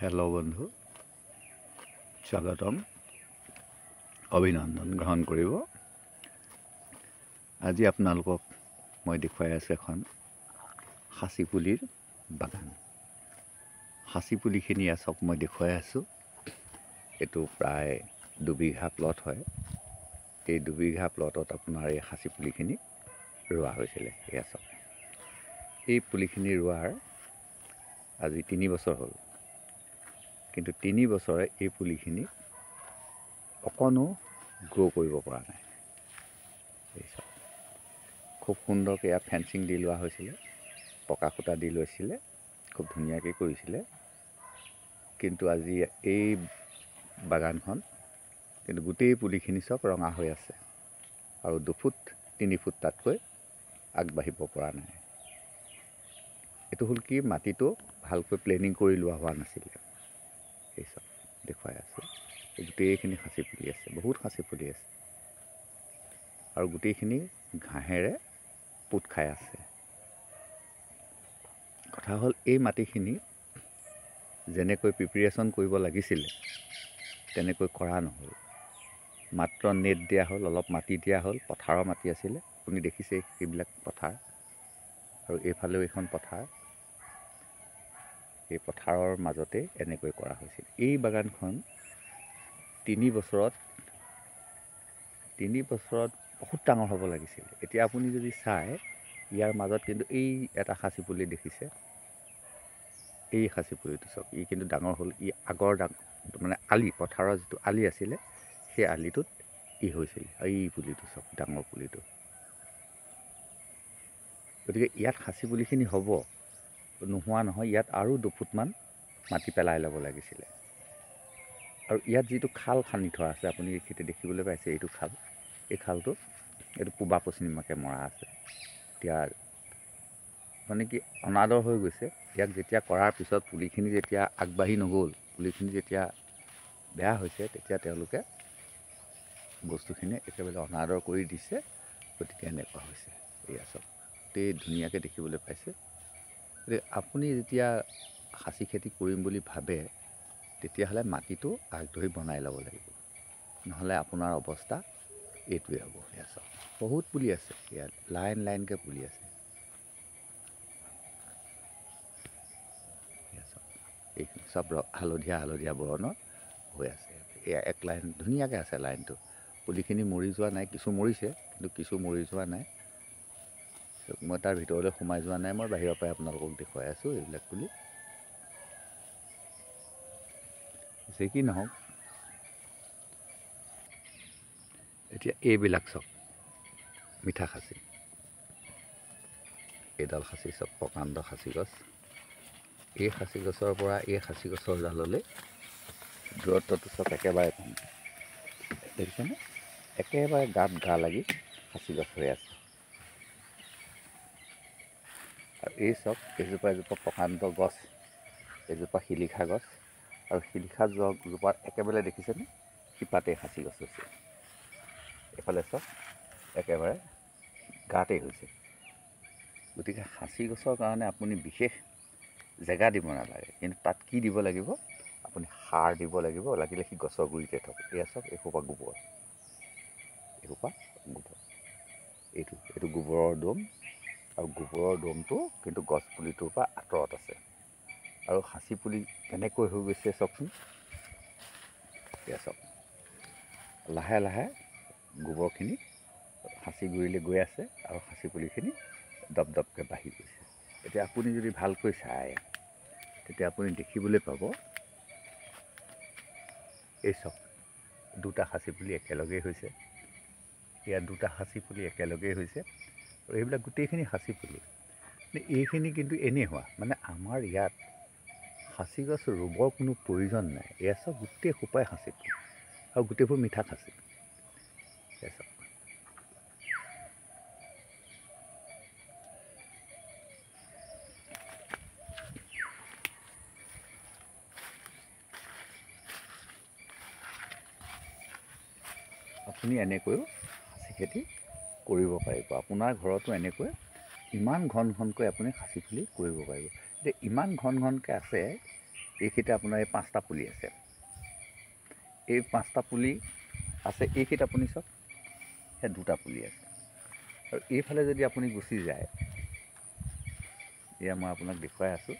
Hello' বন্ধু, স্বাগতম, অভিনন্দন গ্ৰহণ কৰিব। আজি আপোনালোকক মই দেখুৱাই আছোঁ এখন সাঁচি পুলিৰ বাগান। সাঁচি পুলিখিনি চাওক, মই দেখুৱাই আছোঁ। এইটো প্ৰায় 2 বিঘা প্লট হয়। এই 2 বিঘা প্লটত আপোনাৰ এই সাঁচি পুলিখিনি ৰোৱা হৈছিলে। এয়া চাওক, এই পুলিখিনি ৰোৱাৰ আজি 3 বছৰ হ'ল, কিন্তু 3 বছৰে এই পুলিখিনি অকণো গ্ৰ' কৰিব পৰা নাই। এই চাওক, খুব সুন্দৰকৈ ইয়াত ফেঞ্চিং দি লোৱা হৈছিলে, পকা খুটা দি লৈছিলে, খুব ধুনীয়াকৈ কৰিছিলে। কিন্তু আজি এই বাগানখন কিন্তু গোটেই পুলিখিনি চব ৰঙা হৈ আছে আৰু 2 ফুট 3 ফুট তাতকৈ আগবাঢ়িব পৰা নাই। এইটো হ'ল কি, মাটিটো ভালকৈ প্লেনিং কৰি লোৱা হোৱা নাছিলে। এই চব দেখুৱাই আছোঁ, গোটেইখিনি সাঁচি পুলি আছে, বহুত সাঁচি পুলি আছে আৰু গোটেইখিনি ঘাঁহেৰে পোত খাই আছে। কথা হ'ল, এই মাটিখিনি যেনেকৈ প্ৰিপেৰেশ্যন কৰিব লাগিছিলে তেনেকৈ কৰা নহ'ল। মাত্ৰ নেট দিয়া হ'ল, অলপ মাটি দিয়া হ'ল, পথাৰৰ মাটি আছিলে, আপুনি দেখিছে সেইবিলাক পথাৰ, আৰু এইফালেও এখন পথাৰ। এই পথাৰৰ মাজতে এনেকৈ কৰা হৈছিল। এই বাগানখন 3 বছৰত বহুত ডাঙৰ হ'ব লাগিছিল। এতিয়া আপুনি যদি চায়, ইয়াৰ মাজত কিন্তু এই এটা সাঁচি পুলি দেখিছে, এই সাঁচি পুলিটো চাওক, ই কিন্তু ডাঙৰ হ'ল। ই আগৰ মানে পথাৰৰ যিটো আলি আছিলে, সেই আলিটোত ই হৈছিল। এই পুলিটো চাওক, ডাঙৰ পুলিটো। গতিকে ইয়াত সাঁচি পুলিখিনি হ'ব, নোহোৱা নহয়। ইয়াত আৰু 2 ফুটমান মাটি পেলাই ল'ব লাগিছিলে। আৰু ইয়াত যিটো খাল খান্দি থোৱা আছে, আপুনি এইখিনি দেখিবলৈ পাইছে, এইটো খাল, এই খালটো এইটো পূবা পশ্চিমকৈ মৰা আছে। এতিয়া মানে কি, অনাদৰ হৈ গৈছে। ইয়াক যেতিয়া কৰাৰ পিছত পুলিখিনি যেতিয়া আগবাঢ়ি নগ'ল, পুলিখিনি যেতিয়া বেয়া হৈছে, তেতিয়া তেওঁলোকে বস্তুখিনি একেবাৰে অনাদৰ কৰি দিছে। গতিকে এনেকুৱা হৈছে। এয়া চাওক, গোটেই ধুনীয়াকৈ দেখিবলৈ পাইছে। গতিকে আপুনি যেতিয়া সাঁচি খেতি কৰিম বুলি ভাবে, তেতিয়াহ'লে মাটিটো আগ ধৰি বনাই ল'ব লাগিব, নহ'লে আপোনাৰ অৱস্থা এইটোৱে হ'ব। এয়া চাওক, বহুত পুলি আছে ইয়াত, লাইন লাইনকৈ পুলি আছে। এয়া চাওক, এইখিনি চব হালধীয়া বৰণৰ হৈ আছে। এয়া এক লাইন ধুনীয়াকৈ আছে লাইনটো। পুলিখিনি মৰি যোৱা নাই, কিছু মৰিছে, কিন্তু কিছু মৰি যোৱা নাই। মই তাৰ ভিতৰলৈ সোমাই যোৱা নাই, মই বাহিৰৰ পৰাই আপোনালোকক দেখুৱাই আছোঁ এইবিলাক পুলি। যি কি নহওক, এতিয়া এইবিলাক চাওক, মিঠা খাচী, এইডাল খাচী চাওক, প্ৰকাণ্ড খাচী গছ। এই খাচী গছৰ পৰা এই খাচী গছৰ ডাললৈ দূৰত্বটো চাওক, একেবাৰে কম। দেখিছেনে, একেবাৰে গাত গা লাগি খাচী গছ হৈ আছে। আৰু এই চাওক, এজোপা প্ৰকাণ্ড গছ, এজোপা শিলিখা গছ, আৰু শিলিখা জোপাত একেবাৰে দেখিছেনে, শিপাতে সাঁচি গছ হৈছে। এইফালে চাওক, একেবাৰে গাতেই হৈছে। গতিকে সাঁচি গছৰ কাৰণে আপুনি বিশেষ জেগা দিব নালাগে, কিন্তু তাত কি দিব লাগিব, আপুনি সাৰ দিব লাগিব, লাগিলে সি গছৰ গুৰিতে থওক। এয়া চাওক, এসোপা গোবৰ, এইটো গোবৰৰ দম, আৰু গোবৰৰ দমটো কিন্তু গছ পুলিটোৰ পৰা আঁতৰত আছে। আৰু সাঁচি পুলি কেনেকৈ হৈ গৈছে চাওকচোন। এয়া চাওক, লাহে লাহে গোবৰখিনি সাঁচি গুৰিলৈ গৈ আছে, আৰু সাঁচি পুলিখিনি দপদপকৈ বাঢ়ি গৈছে। এতিয়া আপুনি যদি ভালকৈ চায়, তেতিয়া আপুনি দেখিবলৈ পাব, এই চাওক, 2টা সাঁচি পুলি একেলগেই হৈছে। ইয়াত 2টা সাঁচি পুলি একেলগেই হৈছে, আৰু এইবিলাক গোটেইখিনি সাঁচি পুলি। এইখিনি কিন্তু এনেই হোৱা, মানে আমাৰ ইয়াত সাঁচি গছ ৰুবৰ কোনো প্ৰয়োজন নাই। এয়া চাওক, গোটেই সোপাই সাঁচি পুলি, আৰু গোটেইবোৰ মিঠা খাচী। এয়া চাওক, আপুনি এনেকৈও সাঁচি খেতি কৰিব পাৰিব। আপোনাৰ ঘৰতো এনেকৈ ইমান ঘন ঘনকৈ আপুনি সাঁচি পুলি কৰিব পাৰিব। এতিয়া ইমান ঘন ঘনকৈ আছে, এইখিনিতে আপোনাৰ এই 5টা পুলি আছে। এই 5টা পুলি আছে। এইখিনিত আপুনি চাওক, সেই 2টা পুলি আছে। আৰু এইফালে যদি আপুনি গুচি যায়, এয়া মই আপোনাক দেখুৱাই আছোঁ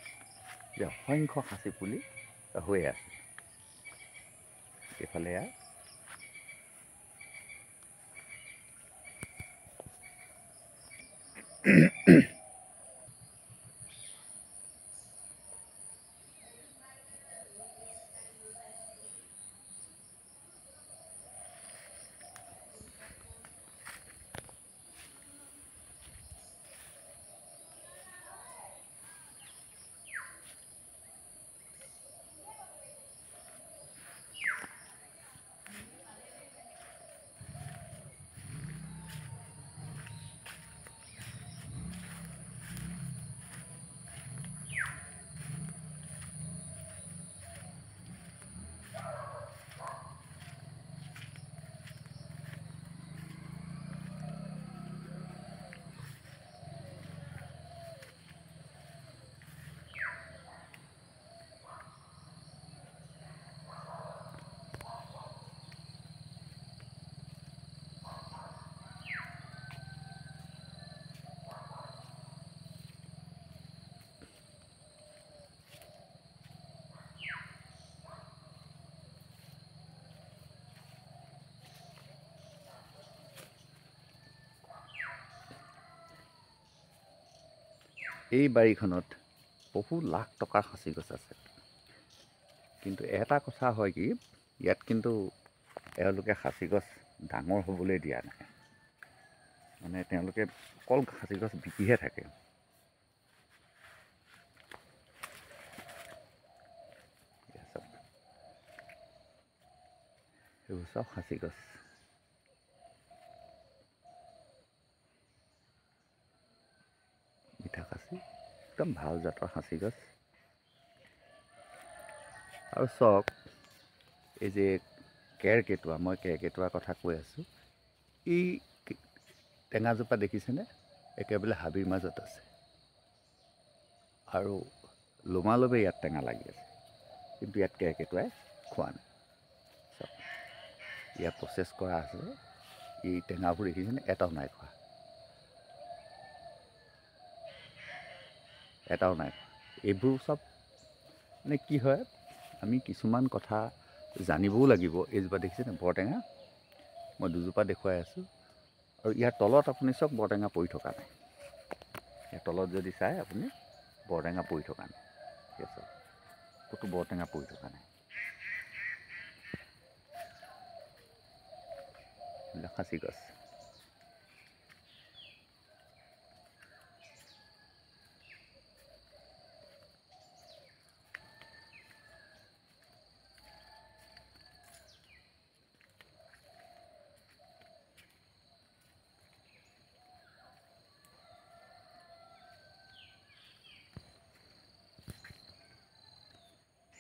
যে অসংখ্য সাঁচি পুলি হৈ আছে। এইফালে এয়া এই বাৰীখনত বহু লাখ টকাৰ সাঁচি গছ আছে। কিন্তু এটা কথা হয় কি, ইয়াত কিন্তু এওঁলোকে সাঁচি গছ ডাঙৰ হ'বলৈ দিয়া নাই। মানে তেওঁলোকে অকল সাঁচি গছ বিকিহে থাকে। এইবোৰ চব সাঁচি গছ। মিঠা সাঁচি, একদম ভাল জাতৰ সাঁচি গছ। আৰু চাওক, এই যে কেৰ্কেটুৱা, মই কেৰ্কেটুৱাৰ কথা কৈ আছোঁ, এই টেঙাজোপা দেখিছেনে? একেবাৰে হাবিৰ মাজত আছে আৰু লোমালোমে ইয়াত টেঙা লাগি আছে, কিন্তু ইয়াত কেৰ্কেটুৱাই খোৱা নাই। চাওক, ইয়াত প্ৰচেছ কৰা আছে। এই টেঙাবোৰ দেখিছেনে? এটাও নাই খোৱা, এটাও নাই খোৱা। এইবোৰ চব মানে কি হয়, আমি কিছুমান কথা জানিবও লাগিব। এইজোপা দেখিছেনে বৰটেঙা? মই দুজোপা দেখুৱাই আছোঁ। আৰু ইয়াৰ তলত আপুনি চব বৰটেঙা পৰি থকা নাই। ইয়াৰ তলত যদি চাই আপুনি, বৰটেঙা পৰি থকা নাই। ঠিক আছে, ক'তো বৰটেঙা পৰি থকা নাই। এইবিলাক সাঁচি গছ।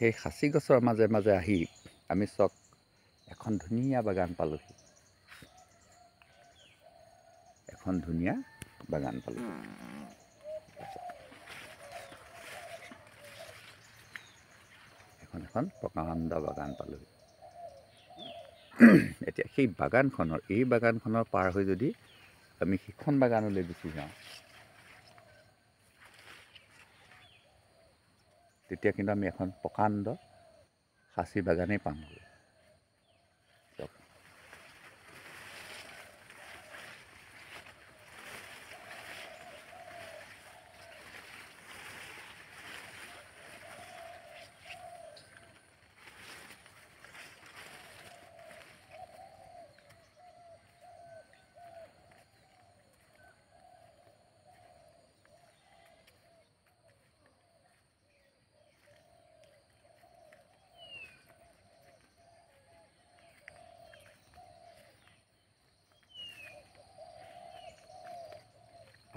সেই সাঁচি গছৰ মাজে মাজে আহি আমি চক এখন ধুনীয়া বাগান পালোঁহি। এখন ধুনীয়া বাগান পালোঁহি। এখন প্ৰকাণ্ড বাগান পালোঁহি। এতিয়া সেই বাগানখনৰ, এই বাগানখনৰ পাৰ হৈ যদি আমি সিখন বাগানলৈ গুচি যাওঁ, তেতিয়া কিন্তু আমি এখন প্ৰকাণ্ড সাঁচি বাগানেই পামগৈ।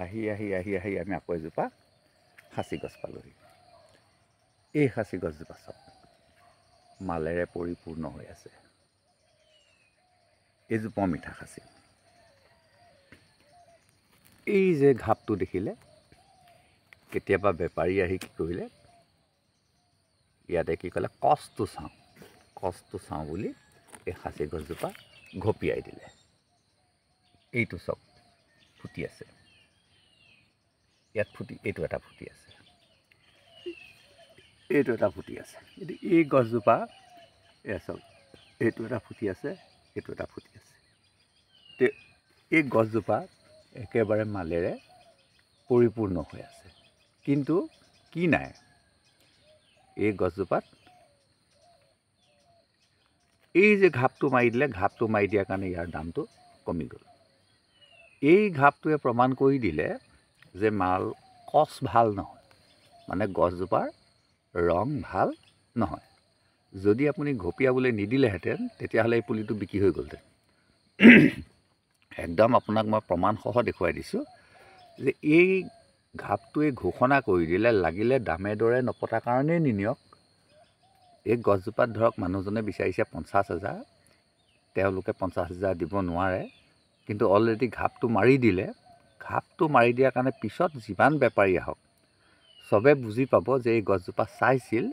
আহি আহি আহি আহি আমি আকৌ এজোপা সাঁচি গছ পালোঁহি। এই সাঁচি গছজোপা চাওক, মালেৰে পৰিপূৰ্ণ হৈ আছে। এইজোপা মিঠা সাঁচি। এই যে ঘাপটো দেখিলে, কেতিয়াবা বেপাৰী আহি কি কৰিলে, ইয়াতে কি ক'লে কচটো চাওঁ বুলি এই সাঁচি গছজোপা ঘপিয়াই দিলে। এইটো চব ফুটি আছে, ইয়াত এইটো এটা ফুটি আছে, এইটো এটা ফুটি আছে। কিন্তু এই গছজোপা এয়া চাওক, এইটো এটা ফুটি আছে, এইটো এটা ফুটি আছে। এই গছজোপা একেবাৰে মালেৰে পৰিপূৰ্ণ হৈ আছে, কিন্তু কি নাই, এই গছজোপাত এই যে ঘাপটো মাৰি দিলে, ঘাপটো মাৰি দিয়াৰ কাৰণে ইয়াৰ দামটো কমি গ'ল। এই ঘাপটোৱে প্ৰমাণ কৰি দিলে যে কচ ভাল নহয়, মানে গছজোপাৰ ৰং ভাল নহয়। যদি আপুনি ঘপিয়াবলৈ নিদিলেহেঁতেন তেতিয়াহ'লে এই পুলিটো বিক্ৰী হৈ গ'লহেঁতেন। একদম আপোনাক মই প্ৰমাণসহ দেখুৱাই দিছোঁ যে এই ঘাপটোৱে ঘোষণা কৰি দিলে, লাগিলে দামে দৰে নপতা কাৰণেই নিনিয়ক, এই গছজোপাত ধৰক মানুহজনে বিচাৰিছে 50,000, তেওঁলোকে 50,000 দিব নোৱাৰে, কিন্তু অলৰেডি ঘাপটো মাৰি দিলে। ঘাপটো মাৰি দিয়াৰ কাৰণে পিছত যিমান বেপাৰী আহক চবে বুজি পাব যে এই গছজোপা চাইছিল,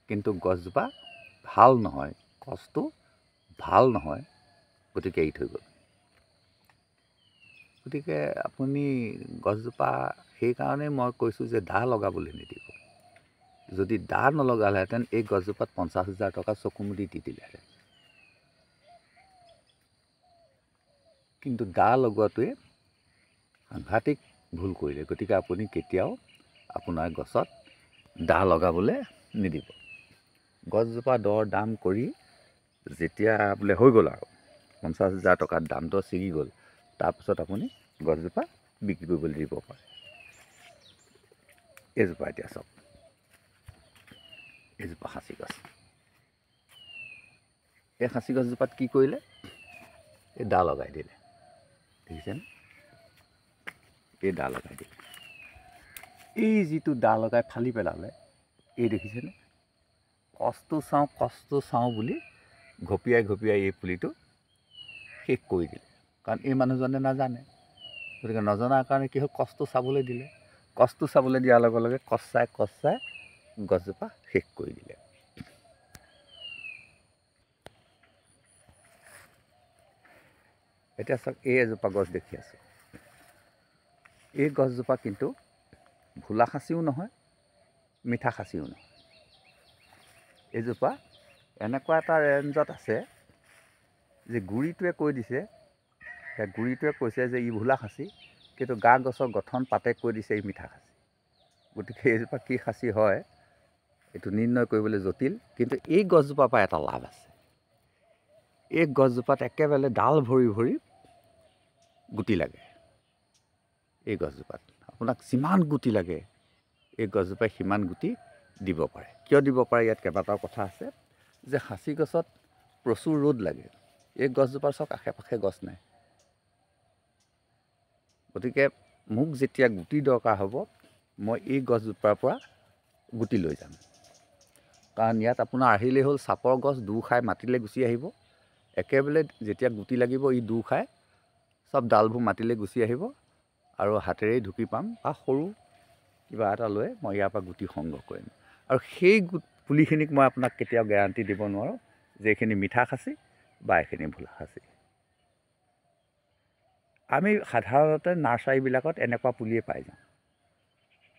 কিন্তু গছজোপা ভাল নহয়, কচটো ভাল নহয়, গতিকে এৰি থৈ গ'ল। গতিকে আপুনি গছজোপা, সেইকাৰণে মই কৈছোঁ যে দা লগাবলৈ নিদিব। যদি দা নলগালেহেঁতেন এই গছজোপাত 50,000 টকা চকুমুদি দি দিলেহেঁতেন, কিন্তু দা লগোৱাটোৱে সাংঘাতিক ভুল কৰিলে। গতিকে আপুনি কেতিয়াও আপোনাৰ গছত দা লগাবলৈ নিদিব। গছজোপা দৰ দাম কৰি যেতিয়া বোলে হৈ গ'ল আৰু 50,000 টকাৰ দামটো ছিগি গ'ল, তাৰপিছত আপুনি গছজোপা বিক্ৰী কৰিবলৈ দিব পাৰে। এইজোপা এতিয়া চাওক, এইজোপা সাঁচি গছ। এই সাঁচি গছজোপাত কি কৰিলে, এই দা লগাই দিলে, দেখিছেনে? এই দা লগাই দিলে, এই যিটো দা লগাই ফালি পেলালে, এই দেখিছেনে? কচটো চাওঁ বুলি ঘপিয়াই এই পুলিটো শেষ কৰি দিলে। কাৰণ এই মানুহজনে নাজানে, গতিকে নজনাৰ কাৰণে কি হ'ল, কচটো চাবলৈ দিলে। কচটো চাবলৈ দিয়াৰ লগে লগে কচ চাই গছজোপা শেষ কৰি দিলে। এতিয়া চাওক, এই এজোপা গছ দেখি আছোঁ, এই গছজোপা কিন্তু ভোলা খাচীও নহয়, মিঠা খাচীও নহয়। এইজোপা এনেকুৱা এটা ৰেঞ্জত আছে যে গুৰিটোৱে কৈ দিছে, গুৰিটোৱে কৈছে যে ই ভোলা খাচী, কিন্তু গছৰ গঠন পাতে কৈ দিছে ই মিঠা খাচী। গতিকে এইজোপা কি খাচী হয় এইটো নিৰ্ণয় কৰিবলৈ জটিল। কিন্তু এই গছজোপাৰ পৰা এটা লাভ আছে, এই গছজোপাত একেবাৰে ডাল ভৰি ভৰি গুটি লাগে। এই গছজোপাত আপোনাক যিমান গুটি লাগে এই গছজোপাই সিমান গুটি দিব পাৰে। কিয় দিব পাৰে, ইয়াত কেইবাটাও কথা আছে। যে সাঁচি গছত প্ৰচুৰ ৰ'দ লাগে, এই গছজোপাৰ চাওক আশে পাশে গছ নাই। গতিকে মোক যেতিয়া গুটি দৰকাৰ হ'ব, মই এই গছজোপাৰ পৰা গুটি লৈ যাম। কাৰণ ইয়াত আপোনাৰ আহিলেই হ'ল, চাপৰ গছ, দূৰ খাই মাটিলৈ গুচি আহিব। একেবাৰে যেতিয়া গুটি লাগিব ই দূৰ খাই চব ডালবোৰ মাটিলৈ গুচি আহিব, আৰু হাতেৰেই ঢুকি পাম বা সৰু কিবা এটা লৈ মই ইয়াৰ পৰা গুটি সংগ্ৰহ কৰিম। আৰু সেই পুলিখিনিক মই আপোনাক কেতিয়াও গেৰাণ্টি দিব নোৱাৰোঁ যে এইখিনি মিঠা খাচী বা এইখিনি ভোলা খাচী। আমি সাধাৰণতে নাৰ্চাৰীবিলাকত এনেকুৱা পুলিয়ে পাই যাওঁ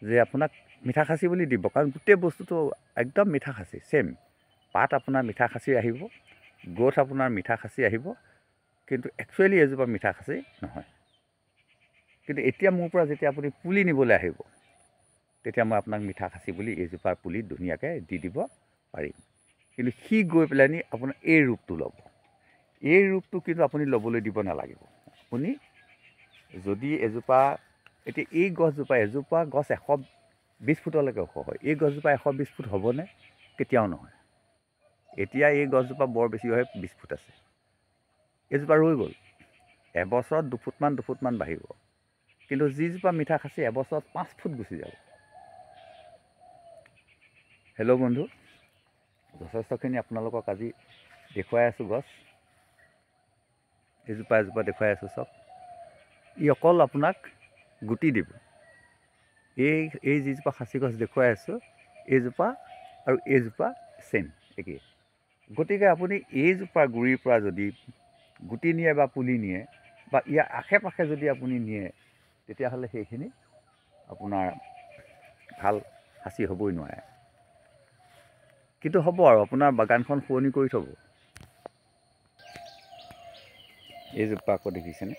যে আপোনাক মিঠা খাচী বুলি দিব, কাৰণ গোটেই বস্তুটো একদম মিঠা খাচী ছেম। পাত আপোনাৰ মিঠা খাচী আহিব, গ্ৰ'থ আপোনাৰ মিঠা খাচী আহিব, কিন্তু একচুৱেলি এজোপা মিঠা খাচী নহয়। কিন্তু এতিয়া মোৰ পৰা যেতিয়া আপুনি পুলি নিবলৈ আহিব, তেতিয়া মই আপোনাক মিঠা খাচী বুলি এইজোপাৰ পুলি ধুনীয়াকৈ দি দিব পাৰিম। কিন্তু সি গৈ পেলাইনি আপোনাৰ এই ৰূপটো ল'ব, এই ৰূপটো কিন্তু আপুনি ল'বলৈ দিব নালাগিব। আপুনি যদি এজোপা, এতিয়া এই গছজোপা, এজোপা গছ 120 ফুটলৈকে ওখ হয়, এই গছজোপা 120 ফুট হ'বনে? কেতিয়াও নহয়। এতিয়া এই গছজোপা বৰ বেছি হয় 20 ফুট আছে, এইজোপা ৰৈ গ'ল, এবছৰত 2 ফুটমান বাঢ়িব। কিন্তু যিজোপা মিঠা খাচী এবছৰত 5 ফুট গুচি যাব। হেল্ল' বন্ধু, যথেষ্টখিনি আপোনালোকক আজি দেখুৱাই আছোঁ গছ, এজোপা দেখুৱাই আছোঁ চাওক। ই অকল আপোনাক গুটি দিব। এই যিজোপা খাচী গছ দেখুৱাই আছোঁ, এইজোপা আৰু এইজোপা চেম একেই। গতিকে আপুনি এইজোপা গুৰিৰ পৰা যদি গুটি নিয়ে বা পুলি নিয়ে বা ইয়াৰ আশে পাশে যদি আপুনি নিয়ে, তেতিয়াহ'লে সেইখিনি আপোনাৰ ভাল সাঁচি হ'বই নোৱাৰে। কিন্তু হ'ব আৰু আপোনাৰ বাগানখন শুৱনি কৰি থ'ব। এইজোপা আকৌ দেখিছেনে,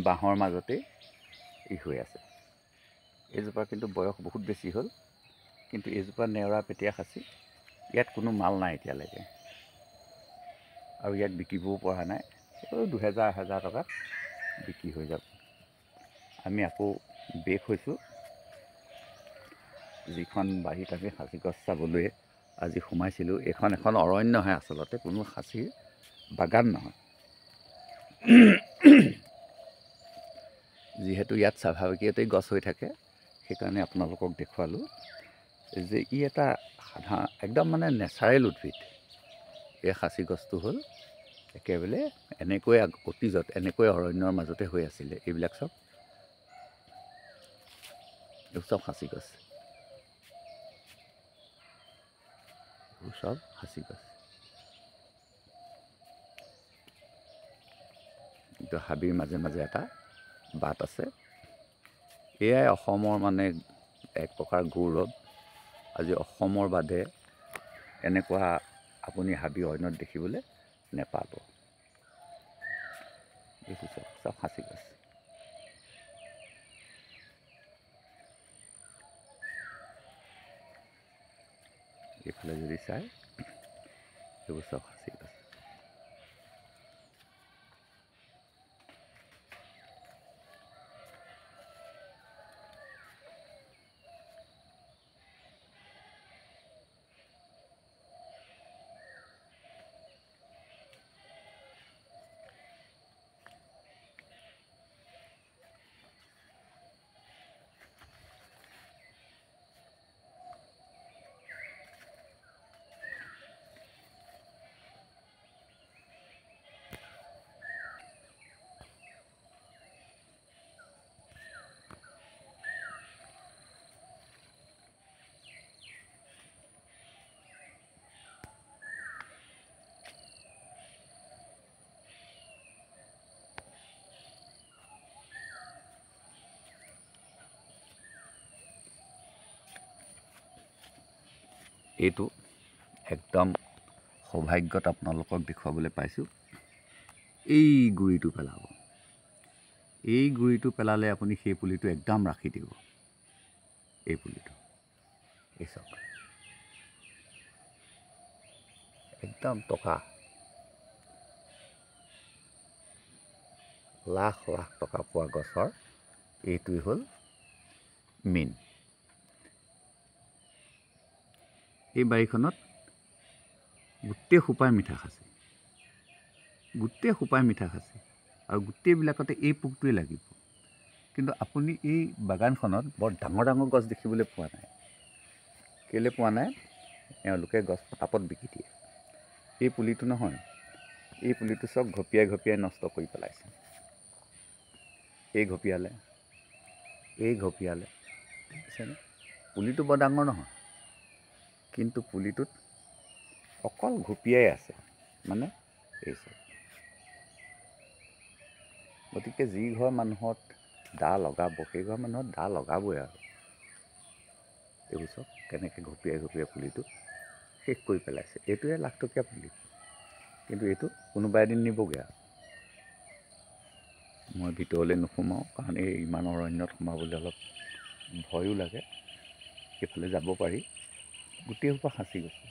বাঁহৰ মাজতেই ই হৈ আছে। এইজোপা কিন্তু বয়স বহুত বেছি হ'ল, কিন্তু এইজোপা নেওৰা পেটীয়া সাঁচি, ইয়াত কোনো মাল নাই এতিয়ালৈকে, আৰু ইয়াক বিকিবও পৰা নাই। 2000-1000 টকাত বিক্ৰী হৈ যাব। আমি আকৌ বেক হৈছোঁ, যিখন বাৰীত আমি সাঁচি গছ চাবলৈ আজি সোমাইছিলোঁ, এইখন এখন অৰণ্যহে আচলতে, কোনো সাঁচিৰ বাগান নহয়। যিহেতু ইয়াত স্বাভাৱিকতেই গছ হৈ থাকে, সেইকাৰণে আপোনালোকক দেখুৱালোঁ যে ই এটা একদম মানে নেচাৰেল উদ্ভিদ। এই সাঁচি গছটো হ'ল একেবাৰে এনেকৈ অতীজত এনেকৈ অৰণ্যৰ মাজতে হৈ আছিলে। এইবিলাক চব সাঁচি গছ, এইবোৰ চব সাঁচি গছ। কিন্তু হাবিৰ মাজে মাজে এটা বাট আছে। এয়াই অসমৰ মানে এক প্ৰকাৰ গৌৰৱ। আজি অসমৰ বাদে এনেকুৱা আপুনি হাবি অৰণ্যত দেখিবলৈ নেপাব। এইটো চব সাঁচি গছ। এইফালে যদি চাই, এইবোৰ চব সাঁচি গছ। এইটো একদম সৌভাগ্যত আপোনালোকক দেখুৱাবলৈ পাইছোঁ। এই গুৰিটো পেলাব, এই গুৰিটো পেলালে আপুনি সেই পুলিটো একদম ৰাখি দিব। এই পুলিটো এই চাওক, একদম টকা লাখ লাখ টকা পোৱা গছৰ এইটোৱেই হ'ল মেইন। এই বাৰীখনত গোটেই সোপাই মিঠা খাইছে, গোটেই সোপাই মিঠা খাইছে, আৰু গোটেইবিলাকতে এই পোকটোৱে লাগিব। কিন্তু আপুনি এই বাগানখনত বৰ ডাঙৰ ডাঙৰ গছ দেখিবলৈ পোৱা নাই। কেলৈ পোৱা নাই? এওঁলোকে গছ পটাপট বিকি দিয়ে। এই পুলিটো নহয়, এই পুলিটো চব ঘপিয়াই ঘপিয়াই নষ্ট কৰি পেলাইছে। এই ঘপিয়ালে, এই ঘপিয়ালে, দেখিছেনে? পুলিটো বৰ ডাঙৰ নহয়, কিন্তু পুলিটোত অকল ঘপিয়াই আছে, মানে এই চব। গতিকে যি ঘৰ মানুহত দা লগাব, সেই ঘৰ মানুহত দা লগাবই আৰু। এইবোৰ চব কেনেকৈ ঘপিয়াই ঘপিয়াই পুলিটো শেষ কৰি পেলাইছে। এইটোৱে লাখটকীয়া পুলি, কিন্তু এইটো কোনোবা এদিন নিবগৈ আৰু। মই ভিতৰলৈ নোসোমাওঁ, কাৰণ এই ইমান অৰণ্যত সোমাবলৈ অলপ ভয়ো লাগে। সেইফালে যাব পাৰি, গোটেই সোপা সাঁচি গৈছে।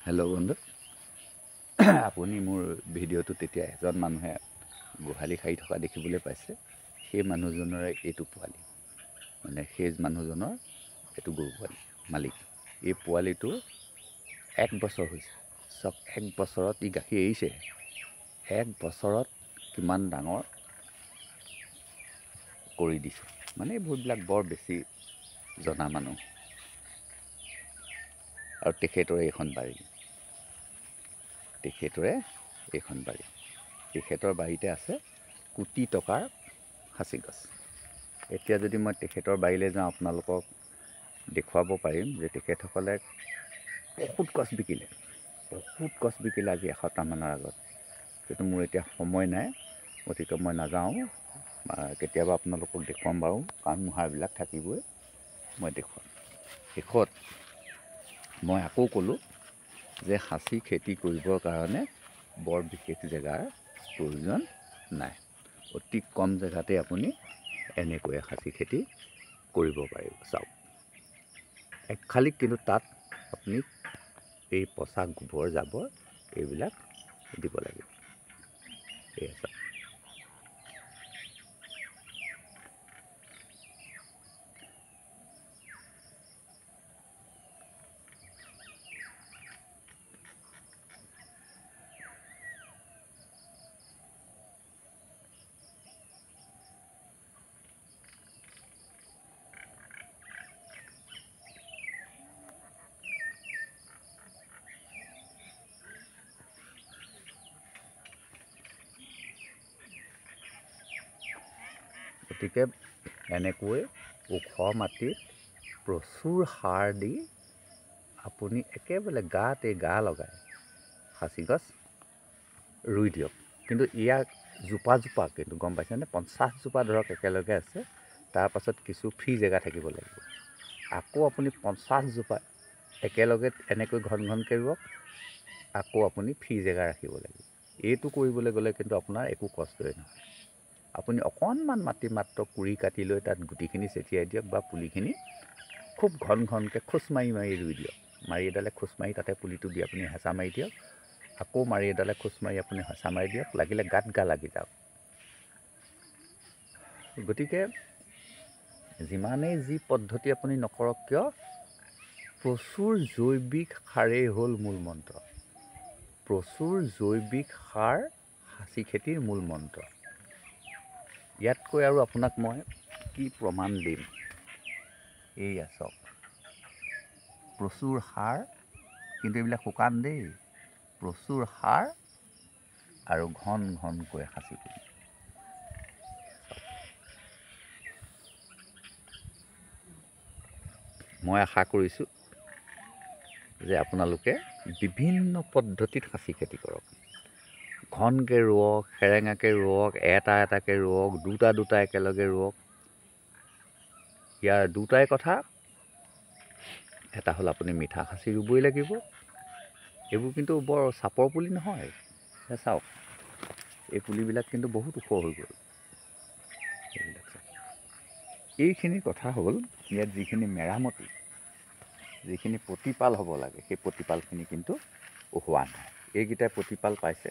হেল্ল' বন্ধু, আপুনি মোৰ ভিডিঅ'টো তেতিয়া এজন মানুহে গোহালি সাৰি থকা দেখিবলৈ পাইছে। সেই মানুহজনৰে এইটো পোৱালি, মানে সেই মানুহজনৰ এইটো গৰু পোৱালি মালিক। এই পোৱালিটো 1 বছৰ হৈছে। চাওক, 1 বছৰত ই গাখীৰ এৰিছে। 1 বছৰত কিমান ডাঙৰ কৰি দিছে। মানে এইবিলাক বৰ বেছি জনা মানুহ। আৰু তেখেতৰে এইখন বাৰী, তেখেতৰ বাৰীতে আছে কোটি টকাৰ সাঁচি গছ। এতিয়া যদি মই তেখেতৰ বাৰীলৈ যাওঁ, আপোনালোকক দেখুৱাব পাৰিম যে তেখেতসকলে বহুত গছ বিকিলে আজি এসপ্তাহমানৰ আগত। কিন্তু মোৰ এতিয়া সময় নাই, গতিকে মই নাযাওঁ। কেতিয়াবা আপোনালোকক দেখুৱাম বাৰু, কাৰণ মোহাৰবিলাক থাকিবই, মই দেখুৱাম। শেষত মই আকৌ ক'লোঁ যে সাঁচি খেতি কৰিবৰ কাৰণে বৰ বিশেষ জেগাৰ প্ৰয়োজন নাই। অতি কম জেগাতে আপুনি এনেকৈ সাঁচি খেতি কৰিব পাৰিব। চাওক, খালি কিন্তু তাত আপুনি এই পচা গোবৰ জাবৰ এইবিলাক দিব লাগিব। এয়া চাওক, গতিকে এনেকৈ ওখ মাটিত প্ৰচুৰ সাৰ দি আপুনি একেবাৰে গাতে গা লগাই সাঁচি গছ ৰুই দিয়ক। কিন্তু ইয়াক জোপা কিন্তু গম পাইছেনে, 50 জোপা ধৰক একেলগে আছে, তাৰপাছত কিছু ফ্ৰী জেগা থাকিব লাগিব। আকৌ আপুনি 50 জোপা একেলগে এনেকৈ ঘনকৈ ৰুৱক, আকৌ আপুনি ফ্ৰী জেগা ৰাখিব লাগিব। এইটো কৰিবলৈ গ'লে কিন্তু আপোনাৰ একো কষ্টই নহয়। আপুনি অকণমান মাটি মাত্ৰ কুৰি কাটি লৈ তাত গুটিখিনি ছটিয়াই দিয়ক, বা পুলিখিনি খুব ঘনকৈ খোচ মাৰি ৰুই দিয়ক। মাৰি এডালে খোচ মাৰি তাতে পুলিটো দি আপুনি হেঁচা মাৰি দিয়ক। আকৌ মাৰি এডালে খোচ মাৰি আপুনি হেঁচা মাৰি দিয়ক, লাগিলে গাত গা লাগি যাওক। গতিকে যিমানেই যি পদ্ধতি আপুনি নকৰক কিয়, প্ৰচুৰ জৈৱিক সাৰেই হ'ল মূল মন্ত্ৰ। প্ৰচুৰ জৈৱিক সাৰ সাঁচি খেতিৰ মূল মন্ত্ৰ। ইয়াতকৈ আৰু আপোনাক মই কি প্ৰমাণ দিম। এইয়া চাওক, প্ৰচুৰ সাৰ, কিন্তু এইবিলাক শুকান দেই। প্ৰচুৰ সাৰ আৰু ঘনকৈ সাঁচি পুলি। মই আশা কৰিছোঁ যে আপোনালোকে বিভিন্ন পদ্ধতিত সাঁচি খেতি কৰক। ঘনকৈ ৰুৱক, সেৰেঙাকৈ ৰুৱক, এটাকৈ ৰুৱক, দুটা একেলগে ৰুৱক। ইয়াৰ দুটাই কথা, এটা হ'ল আপুনি মিঠা সাঁচি ৰুবই লাগিব। এইবোৰ কিন্তু বৰ চাপৰ পুলি নহয়। চাওক, এই পুলিবিলাক কিন্তু বহুত ওখ হৈ গ'ল। এইখিনি কথা হ'ল, ইয়াত যিখিনি মেৰামতি, যিখিনি প্ৰতিপাল হ'ব লাগে, সেই প্ৰতিপালখিনি কিন্তু হোৱা নাই। এইকেইটাই প্ৰতিপাল পাইছে,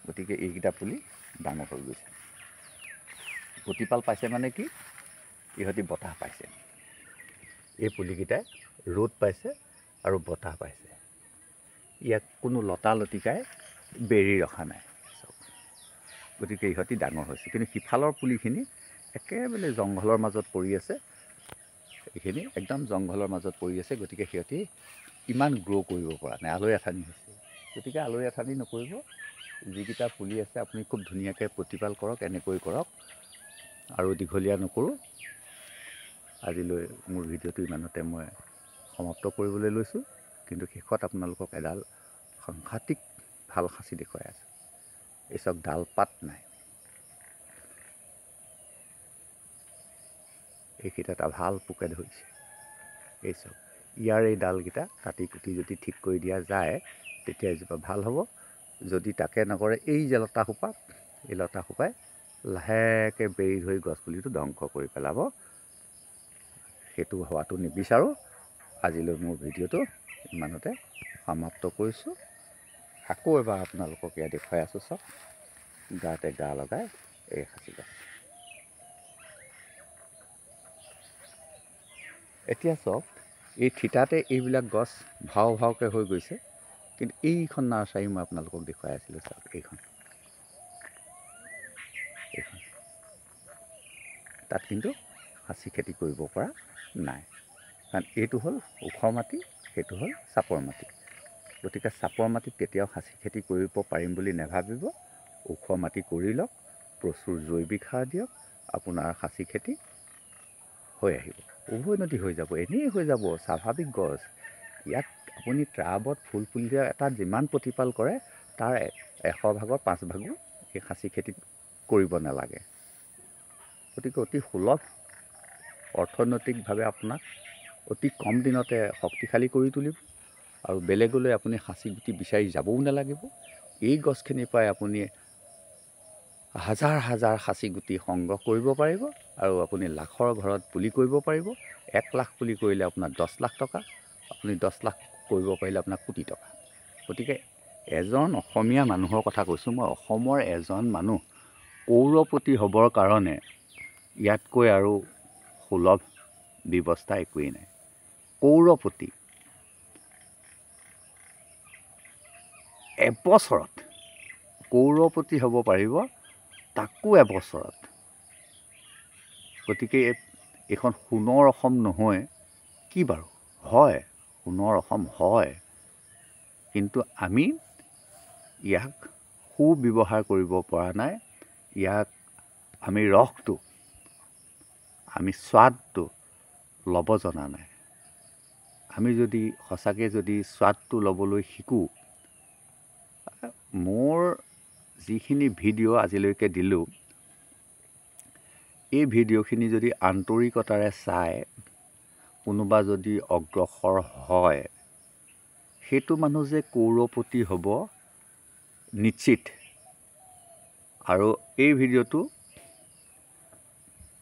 গতিকে এইকেইটা পুলি ডাঙৰ হৈ গৈছে। প্ৰতিপাল পাইছে মানে কি, ইহঁতি বতাহ পাইছে। এই পুলিকেইটাই ৰ'দ পাইছে আৰু বতাহ পাইছে। ইয়াক কোনো লতা লতিকাই বেৰি ৰখা নাই। গতিকে ইহঁতি ডাঙৰ হৈছে। কিন্তু সিফালৰ পুলিখিনি একেবাৰে জংঘলৰ মাজত পৰি আছে। এইখিনি একদম জংঘলৰ মাজত পৰি আছে, গতিকে সিহঁতি ইমান গ্ৰ' কৰিব পৰা নাই, আলৈ আথানি হৈছে। গতিকে আলৈ আথানি নকৰিব। যিকেইটা পুলি আছে আপুনি খুব ধুনীয়াকৈ প্ৰতিপাল কৰক, এনেকৈ কৰক। আৰু দীঘলীয়া নকৰোঁ, আজিলৈ মোৰ ভিডিঅ'টো ইমানতে মই সমাপ্ত কৰিবলৈ লৈছোঁ। কিন্তু শেষত আপোনালোকক এডাল সাংঘাতিক ভাল সাঁচি দেখুৱাই আছোঁ। এই চাওক, ডালপাত নাই। এইকেইটা এটা ভাল পোকে ধৰিছে। এই চাওক, ইয়াৰ এই ডালকেইটা কাটি কুটি যদি ঠিক কৰি দিয়া যায়, তেতিয়া এজোপা ভাল হ'ব। যদি তাকে নকৰে, এই যে লতাসোপা, এই লতাসোপাই লাহেকৈ বেৰি ধৰি গছপুলিটো ধ্বংস কৰি পেলাব। সেইটো হোৱাটো নিবিচাৰোঁ। আজিলৈ মোৰ ভিডিঅ'টো ইমানতে সমাপ্ত কৰিছোঁ। আকৌ এবাৰ আপোনালোকক ইয়াত দেখুৱাই আছোঁ। চাওক, গাতে গা লগাই এই সাঁচি গছ। এতিয়া চাওক, এই থিতাতে এইবিলাক গছ ভাওকৈ হৈ গৈছে, কিন্তু এইখন নাৰ্চাৰী মই আপোনালোকক দেখুৱাই আছিলোঁ। চাওক, এইখন তাত কিন্তু সাঁচি খেতি কৰিব পৰা নাই, কাৰণ এইটো হ'ল ওখ মাটি, সেইটো হ'ল চাপৰ মাটি। গতিকে চাপৰ মাটিত কেতিয়াও সাঁচি খেতি কৰিব পাৰিম বুলি নাভাবিব। ওখ মাটি কৰি লওক, প্ৰচুৰ জৈৱিক সাৰ দিয়ক, আপোনাৰ সাঁচি খেতি হৈ আহিব, উভৈনদী হৈ যাব, এনেই হৈ যাব, স্বাভাৱিক গছ। ইয়াত আপুনি টাবত ফুল ফুলিলে এটাত যিমান প্ৰতিপাল কৰে তাৰ 100 ভাগৰ 5 ভাগো এই সাঁচি খেতি কৰিব নালাগে। গতিকে অতি সুলভ, অৰ্থনৈতিকভাৱে আপোনাক অতি কম দিনতে শক্তিশালী কৰি তুলিব, আৰু বেলেগলৈ আপুনি সাঁচি গুটি বিচাৰি যাবও নালাগিব। এই গছখিনিৰ পৰাই আপুনি হাজাৰ হাজাৰ সাঁচি গুটি সংগ্ৰহ কৰিব পাৰিব, আৰু আপুনি লাখৰ ঘৰত পুলি কৰিব পাৰিব। 1 লাখ পুলি কৰিলে আপোনাৰ 10 লাখ টকা, আপুনি 10 লাখ কৰিব পাৰিলে আপোনাৰ কোটি টকা। গতিকে এজন অসমীয়া মানুহৰ কথা কৈছোঁ মই, অসমৰ এজন মানুহ কৌৰপতি হ'বৰ কাৰণে ইয়াতকৈ আৰু সুলভ ব্যৱস্থা একোৱেই নাই। কৌৰপতি এবছৰত কৌৰপতি হ'ব পাৰিব, তাকো এবছৰত। গতিকে এইখন সোণৰ অসম নহয় কি বাৰু? হয়, সোণৰ অসম হয়, কিন্তু আমি ইয়াক সুব্যৱহাৰ কৰিব পৰা নাই। ইয়াক আমি ৰসটো, আমি স্বাদটো ল'ব জনা নাই। আমি যদি সঁচাকৈ যদি স্বাদটো ল'বলৈ শিকোঁ, মোৰ যিখিনি ভিডিঅ' আজিলৈকে দিলোঁ, এই ভিডিঅ'খিনি যদি আন্তৰিকতাৰে চাই কোনোবা যদি অগ্ৰসৰ হয়, সেইটো মানুহ যে কৌৰপতি হ'ব নিশ্চিত। আৰু এই ভিডিঅ'টো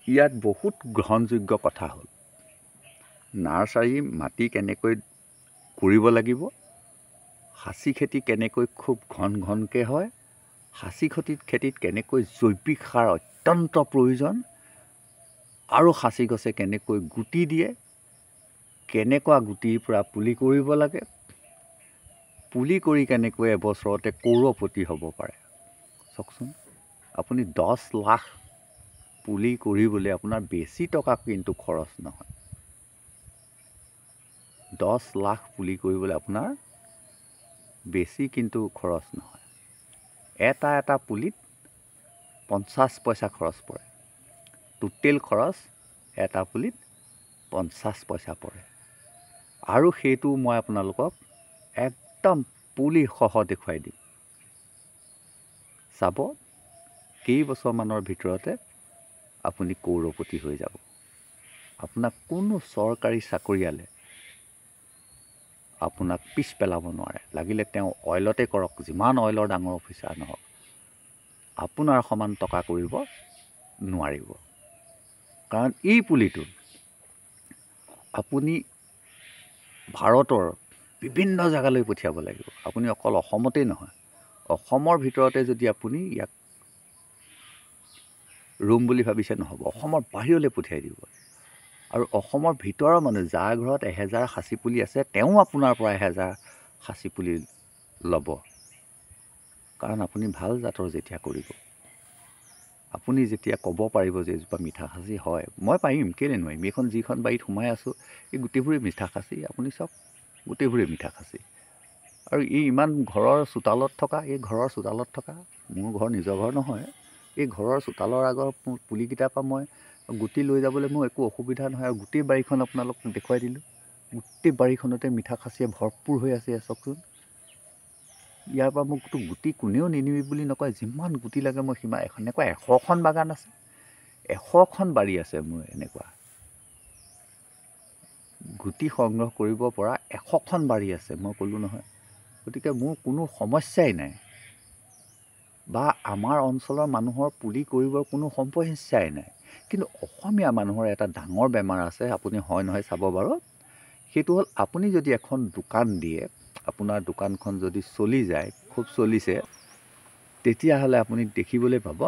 ইয়াত বহুত গ্ৰহণযোগ্য কথা হ'ল। নাৰ্চাৰী মাটি কেনেকৈ কৰিব লাগিব, সাঁচি খেতি কেনেকৈ খুব ঘনকৈ হয়, সাঁচি খেতিত কেনেকৈ জৈৱিক সাৰ অত্যন্ত প্ৰয়োজন, আৰু সাঁচি গছে কেনেকৈ গুটি দিয়ে, কেনেকুৱা গুটিৰ পৰা পুলি কৰিব লাগে, পুলি কৰি কেনেকৈ এবছৰতে কৌৰপতি হ'ব পাৰে। চাওকচোন, আপুনি 10 লাখ পুলি কৰিবলৈ আপোনাৰ বেছি টকা কিন্তু খৰচ নহয়। 10 লাখ পুলি কৰিবলৈ আপোনাৰ বেছি কিন্তু খৰচ নহয়। এটা পুলিত 50 পইচা খৰচ পৰে। টোটেল খৰচ এটা পুলিত 50 পইচা পৰে। আৰু সেইটো মই আপোনালোকক একদম পুলিসহ দেখুৱাই দিম। চাব, কেইবছৰমানৰ ভিতৰতে আপুনি কৌৰপতি হৈ যাব। আপোনাক কোনো চৰকাৰী চাকৰিয়ালে আপোনাক পিছ পেলাব নোৱাৰে। লাগিলে তেওঁ অইলতে কৰক, যিমান অইলৰ ডাঙৰ অফিচাৰ নহওক, আপোনাৰ সমান টকা কৰিব নোৱাৰিব। কাৰণ এই পুলিটো আপুনি ভাৰতৰ বিভিন্ন জেগালৈ পঠিয়াব লাগিব। আপুনি অকল অসমতেই নহয়, অসমৰ ভিতৰতে যদি আপুনি ইয়াক ৰুম বুলি ভাবিছে নহ'ব, অসমৰ বাহিৰলৈ পঠিয়াই দিব। আৰু অসমৰ ভিতৰৰ মানুহ যাৰ ঘৰত 1000 সাঁচি পুলি আছে, তেওঁ আপোনাৰ পৰা 1000 সাঁচি পুলি ল'ব। কাৰণ আপুনি ভাল জাতৰ যেতিয়া কৰিব, আপুনি যেতিয়া ক'ব পাৰিব যে এজোপা মিঠা সাঁচি হয়, মই পাৰিম, কেলৈ নোৱাৰিম। এইখন যিখন বাৰীত সোমাই আছোঁ, এই গোটেইবোৰেই মিঠা সাঁচি। আপুনি চাওক, গোটেইবোৰেই মিঠা সাঁচি। আৰু এই ইমান ঘৰৰ চোতালত থকা, এই ঘৰৰ চোতালত থকা, মোৰ ঘৰ নিজৰ ঘৰ নহয়, এই ঘৰৰ চোতালৰ আগৰ পুলিকেইটাৰ পৰা মই গুটি লৈ যাবলৈ মোৰ একো অসুবিধা নহয়। আৰু গোটেই বাৰীখন আপোনালোকক দেখুৱাই দিলোঁ, গোটেই বাৰীখনতে মিঠা সাঁচিয়ে ভৰপূৰ হৈ আছে। চাওকচোন, ইয়াৰ পৰা মোকতো গুটি কোনেও নিনিবি বুলি নকয়, যিমান গুটি লাগে মই সিমান। এনেকুৱা 100খন বাগান আছে, 100খন বাৰী আছে মোৰ এনেকুৱা। গুটি সংগ্ৰহ কৰিব পৰা 100খন বাৰী আছে, মই ক'লোঁ নহয়। গতিকে মোৰ কোনো সমস্যাই নাই, বা আমাৰ অঞ্চলৰ মানুহৰ পুলি কৰিবৰ কোনো সমস্যাই নাই। কিন্তু অসমীয়া মানুহৰ এটা ডাঙৰ বেমাৰ আছে, আপুনি হয় নহয় চাব বাৰু। সেইটো হ'ল, আপুনি যদি এখন দোকান দিয়ে, আপোনাৰ দোকানখন যদি চলি যায়, খুব চলিছে তেতিয়াহ'লে আপুনি দেখিবলৈ পাব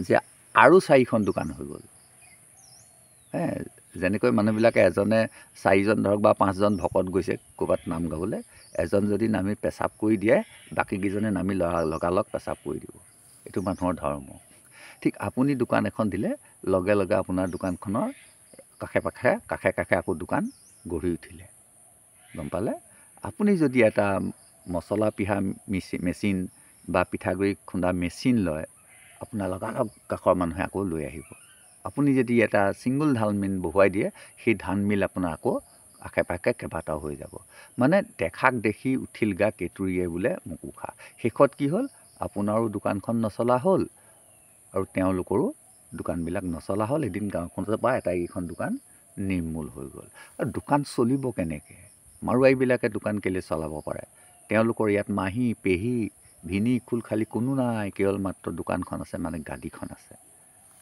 যে আৰু 4খন দোকান হৈ গ'ল। যেনেকৈ মানুহবিলাকে এজনে 4জন ধৰক বা 5জন ভকত গৈছে ক'ৰবাত নাম গাবলৈ, এজন যদি নামি পেচাব কৰি দিয়ে বাকীকেইজনে নামি লগালগ পেচাব কৰি দিব। এইটো মানুহৰ ধৰ্ম। ঠিক আপুনি দোকান এখন দিলে লগে লগে আপোনাৰ দোকানখনৰ কাষে কাষে আকৌ দোকান গঢ়ি উঠিলে। গম পালে? আপুনি যদি এটা মছলা পিহা মেচিন বা পিঠাগুড়ি খুন্দা মেচিন লয়, আপোনাৰ লগালগ কাষৰ মানুহে আকৌ লৈ আহিব। আপুনি যদি এটা ছিংগল ধান মিল বহুৱাই দিয়ে, সেই ধান মিল আপোনাৰ আকৌ আশে পাশে কেইবাটাও হৈ যাব। মানে দেখাক দেখি উঠিল গা কেঁতুৰিয়ে বোলে মোক উশাহ। শেষত কি হ'ল? আপোনাৰো দোকানখন নচলা হ'ল আৰু তেওঁলোকৰো দোকানবিলাক নচলা হ'ল। এদিন গাঁওখনৰ পৰা এটাইকেইখন দোকান নিৰ্মূল হৈ গ'ল। আৰু দোকান চলিব কেনেকৈ? মাৰোৱাৰীবিলাকে দোকান কেলৈ চলাব পাৰে? তেওঁলোকৰ ইয়াত মাহী পেহী ভিনী খুল খালি কোনো নাই, কেৱল মাত্ৰ দোকানখন আছে, মানে গাদীখন আছে।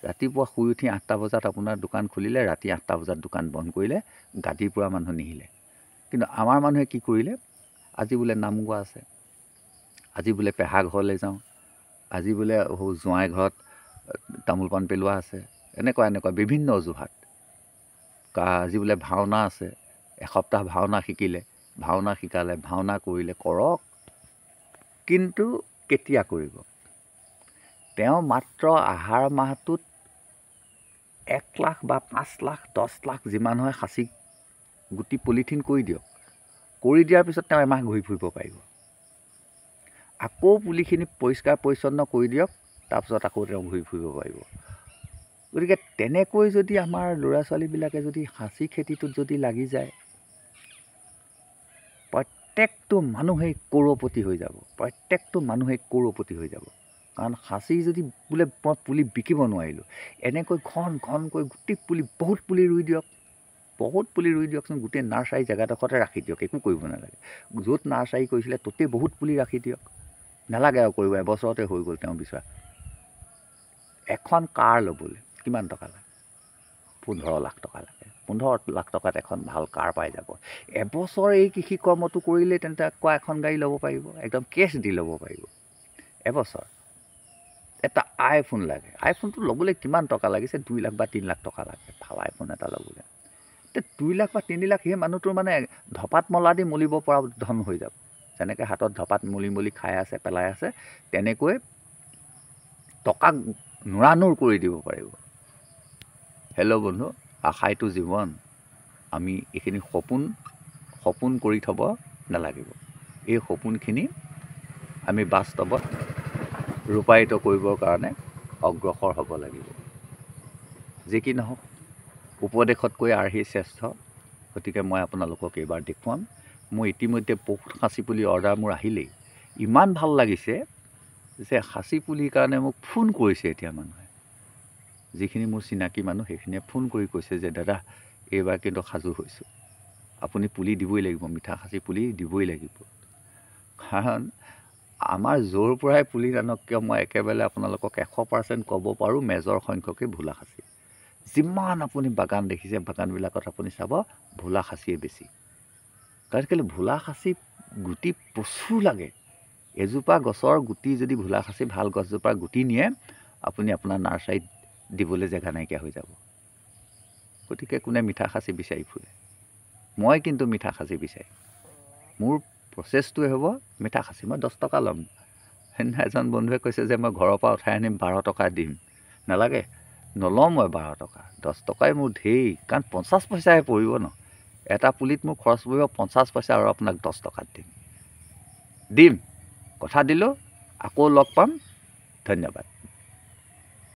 ৰাতিপুৱা শুই উঠি 8টা বজাত আপোনাৰ দোকান খুলিলে, ৰাতি 8টা বজাত দোকান বন্ধ কৰিলে, গাদীৰ পৰা মানুহ নিহিলে। কিন্তু আমাৰ মানুহে কি কৰিলে? আজি বোলে নাম গোৱা আছে, আজি বোলে পেহা ঘৰলৈ যাওঁ, আজি বোলে জোঁৱাই ঘৰত তামোল পাণ পেলোৱা আছে, এনেকুৱা বিভিন্ন অজুহাত। আজি বোলে ভাওনা আছে, এসপ্তাহ ভাওনা শিকিলে, ভাওনা শিকালে, ভাওনা কৰিলে, কৰক। কিন্তু কেতিয়া কৰিব? তেওঁ মাত্ৰ আহাৰ মাহটোত 1 লাখ বা 5 লাখ 10 লাখ যিমান হয় সাঁচি গুটি পলিথিন কৰি দিয়ক। কৰি দিয়াৰ পিছত তেওঁ এমাহ ঘূৰি ফুৰিব পাৰিব। আকৌ পুলিখিনি পৰিষ্কাৰ পৰিচ্ছন্ন কৰি দিয়ক, তাৰপিছত আকৌ তেওঁ ঘূৰি ফুৰিব পাৰিব। গতিকে তেনেকৈ যদি আমাৰ ল'ৰা ছোৱালীবিলাকে যদি সাঁচি খেতিটোত যদি লাগি যায়, প্ৰত্যেকটো মানুহেই কৰ'ৰপতি হৈ যাব। প্ৰত্যেকটো মানুহেই কৰ'ৰপতি হৈ যাব। কাৰণ সাঁচি যদি বোলে মই পুলি বিকিব নোৱাৰিলোঁ, এনেকৈ ঘনকৈ গোটেই পুলি বহুত পুলি ৰুই দিয়ক। বহুত পুলি ৰুই দিয়কচোন, গোটেই নাৰ্চাৰী জেগাডোখৰতে ৰাখি দিয়ক, একো কৰিব নালাগে। য'ত নাৰ্চাৰী কৰিছিলে ত'তেই বহুত পুলি ৰাখি দিয়ক, নালাগে আৰু কৰিব, এবছৰতে হৈ গ'ল তেওঁ বিচৰা। এখন কাৰ ল'বলৈ কিমান টকা লাগে? 15 লাখ টকা লাগে। 15 লাখ টকাত এখন ভাল কাৰ পাই যাব। এবছৰ এই কৃষি কৰ্মটো কৰিলে তেন্তে আকৌ এখন গাড়ী ল'ব পাৰিব, একদম কেছ দি ল'ব পাৰিব। এবছৰ এটা আইফোন লাগে, আইফোনটো ল'বলৈ কিমান টকা লাগিছে? 2 লাখ বা 3 লাখ টকা লাগে ভাল আইফোন এটা ল'বলৈ। তে 2 লাখ বা 3 লাখ সেই মানুহটোৰ মানে ধপাত মলা দি মলিব পৰা ধন হৈ যাব। যেনেকৈ হাতত ধপাত মলি খাই আছে পেলাই আছে, তেনেকৈ টকাক নুৰানুৰ কৰি দিব পাৰিব। হেল্ল' বন্ধু, আশাইটো জীৱন। আমি এইখিনি সপোন কৰি থ'ব নালাগিব। এই সপোনখিনি আমি বাস্তৱত ৰূপায়িত কৰিবৰ কাৰণে অগ্ৰসৰ হ'ব লাগিব। যি কি নহওক, উপদেশতকৈ আৰ্হি শ্ৰেষ্ঠ। গতিকে মই আপোনালোকক এইবাৰ দেখুৱাম। মই ইতিমধ্যে বহুত সাঁচি পুলি অৰ্ডাৰ মোৰ আহিলেই। ইমান ভাল লাগিছে যে সাঁচি পুলিৰ কাৰণে মোক ফোন কৰিছে এতিয়া মানুহে। যিখিনি মোৰ চিনাকি মানুহ সেইখিনিয়ে ফোন কৰি কৈছে যে দাদা এইবাৰ কিন্তু সাজু হৈছোঁ, আপুনি পুলি দিবই লাগিব, মিঠা সাঁচি পুলি দিবই লাগিব। কাৰণ আমাৰ য'ৰ পৰাই পুলি নানক কিয় মই একেবাৰে আপোনালোকক 100% ক'ব পাৰোঁ, মেজৰ সংখ্যকেই ভোলা সাঁচি। যিমান আপুনি বাগান দেখিছে, বাগানবিলাকত আপুনি চাব ভোলা সাঁচিয়ে বেছি। কাৰণ কেলৈ? ভোলা সাঁচি গুটি প্ৰচুৰ লাগে। এজোপা গছৰ গুটি যদি ভোলা সাঁচি ভাল গছজোপাৰ গুটি নিয়ে, আপুনি আপোনাৰ নাৰ্চাৰীত দিবলৈ জেগা নাইকিয়া হৈ যাব। গতিকে কোনে মিঠা সাঁচি বিচাৰি ফুৰে? মই কিন্তু মিঠা সাঁচি বিচাৰিম। মোৰ প্ৰচেছটোৱে হ'ব মিঠা সাঁচি। মই 10 টকা ল'ম। সেইদিনা এজন বন্ধুৱে কৈছে যে মই ঘৰৰ পৰা উঠাই আনিম 12 টকা দিম। নালাগে, নলওঁ মই 12 টকা, 10 টকাই মোৰ ঢেৰ। কাৰণ 50 পইচাহে পৰিব ন। এটা পুলিত মোৰ খৰচ পৰিব 50 পইচা আৰু আপোনাক 10 টকাত দিম। কথা দিলোঁ, আকৌ লগ পাম। ধন্যবাদ।